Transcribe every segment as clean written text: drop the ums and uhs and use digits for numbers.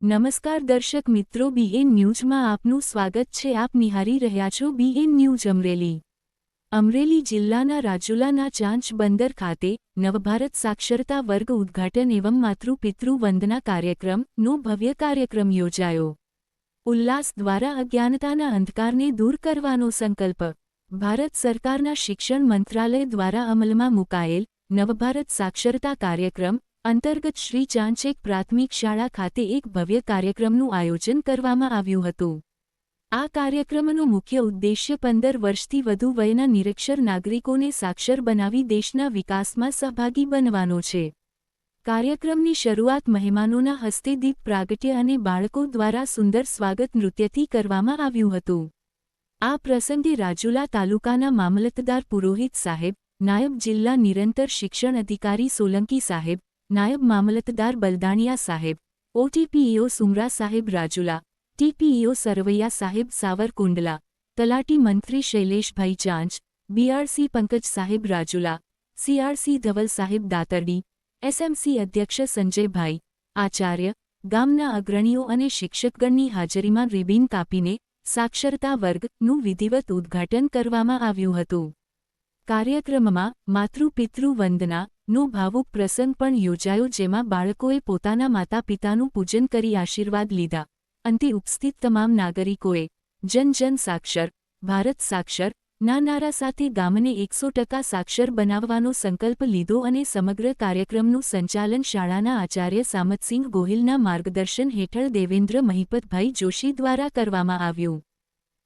નમસ્કાર દર્શક મિત્રો, બીએન ન્યૂઝમાં આપનું સ્વાગત છે। આપ નિહાળી રહ્યા છો બીએન ન્યૂઝ અમરેલી। અમરેલી જિલ્લાના રાજુલાના ચાંચ બંદર ખાતે નવભારત સાક્ષરતા વર્ગ ઉદ્ઘાટન એવં માતૃપિતૃ વંદના કાર્યક્રમનો ભવ્ય કાર્યક્રમ યોજાયો। ઉલ્લાસ દ્વારા અજ્ઞાનતાના અંધકારને દૂર કરવાનો સંકલ્પ। ભારત સરકારના શિક્ષણ મંત્રાલય દ્વારા અમલમાં મુકાયેલ નવભારત સાક્ષરતા કાર્યક્રમ અંતર્ગત શ્રી ચાંચેક પ્રાથમિક શાળા ખાતે એક ભવ્ય કાર્યક્રમનું આયોજન કરવામાં આવ્યું હતું। આ કાર્યક્રમનો મુખ્ય ઉદ્દેશ્ય 15 વર્ષથી વધુ વયના નિરક્ષર નાગરિકોને સાક્ષર બનાવી દેશના વિકાસમાં સહભાગી બનવાનો છે। કાર્યક્રમની શરૂઆત મહેમાનોના હસ્તે દીપ પ્રાગટ્ય અને બાળકો દ્વારા સુંદર સ્વાગત નૃત્યથી કરવામાં આવ્યું હતું। આ પ્રસંગે રાજુલા તાલુકાના મામલતદાર પુરોહિત સાહેબ, નાયબ જિલ્લા નિરંતર શિક્ષણ અધિકારી સોલંકી સાહેબ, નાયબ મામલતદાર બલદાણિયા સાહેબ, ઓટીપીઓ સુમરા સાહેબ રાજુલા, ટીપીઓ સરવૈયા સાહેબ સાવરકુંડલા, તલાટી મંત્રી શૈલેષભાઈ ચાંચ, બીઆરસી પંકજ સાહેબ રાજુલા, સીઆરસી ધવલ સાહેબ દાતરડી, એસએમસી અધ્યક્ષ સંજયભાઈ, આચાર્ય, ગામના અગ્રણીઓ અને શિક્ષકગણની હાજરીમાં રિબીન કાપીને સાક્ષરતા વર્ગનું વિધિવત ઉદ્ઘાટન કરવામાં આવ્યું હતું। કાર્યક્રમમાં માતૃપિતૃ વંદનાનો ભાવુક પ્રસંગ પણ યોજાયો, જેમાં બાળકોએ પોતાના માતા પિતાનું પૂજન કરી આશીર્વાદ લીધા। અંતે ઉપસ્થિત તમામ નાગરિકોએ જન જન સાક્ષર, ભારત સાક્ષર ના નારા સાથે ગામને 100% સાક્ષર બનાવવાનો સંકલ્પ લીધો અને સમગ્ર કાર્યક્રમનું સંચાલન શાળાના આચાર્ય સામતસિંહ ગોહિલના માર્ગદર્શન હેઠળ દેવેન્દ્ર મહિપતભાઈ જોશી દ્વારા કરવામાં આવ્યું,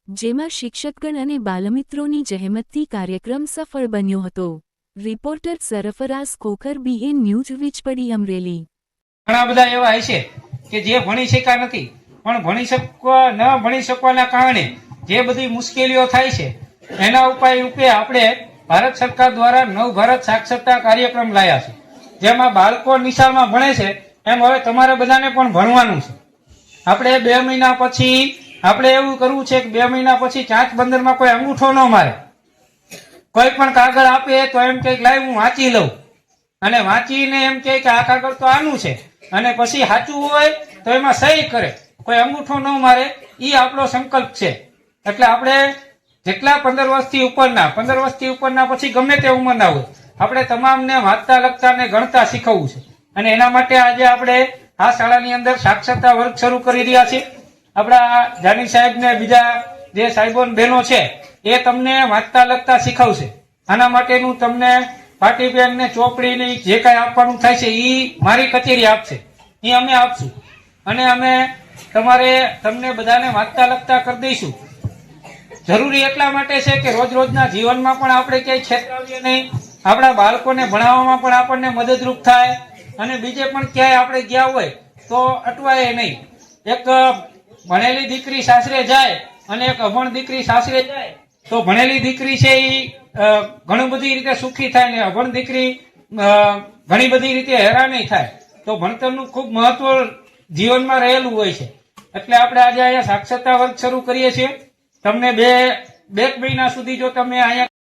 જેમાં શિક્ષકગણ અને બાલમિત્રોની જહેમતથી કાર્યક્રમ સફળ બન્યો હતો। Reporter Sarfaraz Khokhar, BN news, Vijpadi, Amreli. ઘણા બધા એવા હશે કે જે ભણી શક્યા નથી, પણ ન ભણી શકવાના કારણે જે બધી મુશ્કેલીઓ થાય છે એના ઉપાય રૂપે આપણે ભારત સરકાર દ્વારા નવ ભારત સાક્ષરતા કાર્યક્રમ લાયા છે, જેમાં બાળકો નિશાળમાં ભણે છે એમ હવે તમારે બધાને પણ ભણવાનું છે। આપણે 2 મહિના પછી આપણે એવું કરવું છે કે 2 મહિના પછી ચાંચ બંદરમાં કોઈ અંગૂઠો ન મારે। કોઈ પણ કાગળ આપે તો એમ કે લાવ હું વાંચી લઉં, અને વાંચીને એમ કે આ કાગળ તો આનું છે, અને પછી સાચું હોય તો એમાં સહી કરે, કોઈ અંગૂઠો ન મારે, એ આપણો સંકલ્પ છે। એટલે આપણે જેટલા 15 વર્ષથી ઉપરના પછી ગમે તે ઉંમરના હોય, આપણે તમામને વાંચતા લખતા ને ગણતા શીખવવું છે। અને એના માટે આજે આપણે આ શાળાની અંદર સાક્ષરતા વર્ગ શરૂ કરી રહ્યા છીએ। આપણા જાની સાહેબ ને બીજા જે સાહેબો બહેનો છે એ તમને વાંચતા લખતા શીખવશે। આના માટેનું તમને પાટી પેન ને ચોપડી ને જે કાંઈ આપવાનું થાય છે એ મારી કચેરી આપશે, એ અમે આપશું, અને અમે તમને બધાને વાંચતા લખતા કરી દઈશું। જરૂરી એટલા માટે છે કે રોજના જીવનમાં પણ આપણે ક્યાંય છેતરાવીએ નહીં, આપણા બાળકોને ભણાવવામાં પણ આપણને મદદરૂપ થાય, અને બીજે પણ ક્યાંય આપણે ગયા હોય તો અટવાય નહીં। એક ભણેલી દીકરી સાસરે જાય અને એક અભણ દીકરી સાસરે જાય તો ભણેલી દીકરી છે એ ઘણી બધી રીતે સુખી થાય, ને અભણ દીકરી ઘણી બધી રીતે હેરાની થાય। તો ભણતરનું ખૂબ મહત્વ જીવનમાં રહેલું હોય છે। એટલે આપણે આજે અહીંયા સાક્ષરતા વર્ગ શરૂ કરીએ છીએ। તમને બે મહિના સુધી જો તમે અહીંયા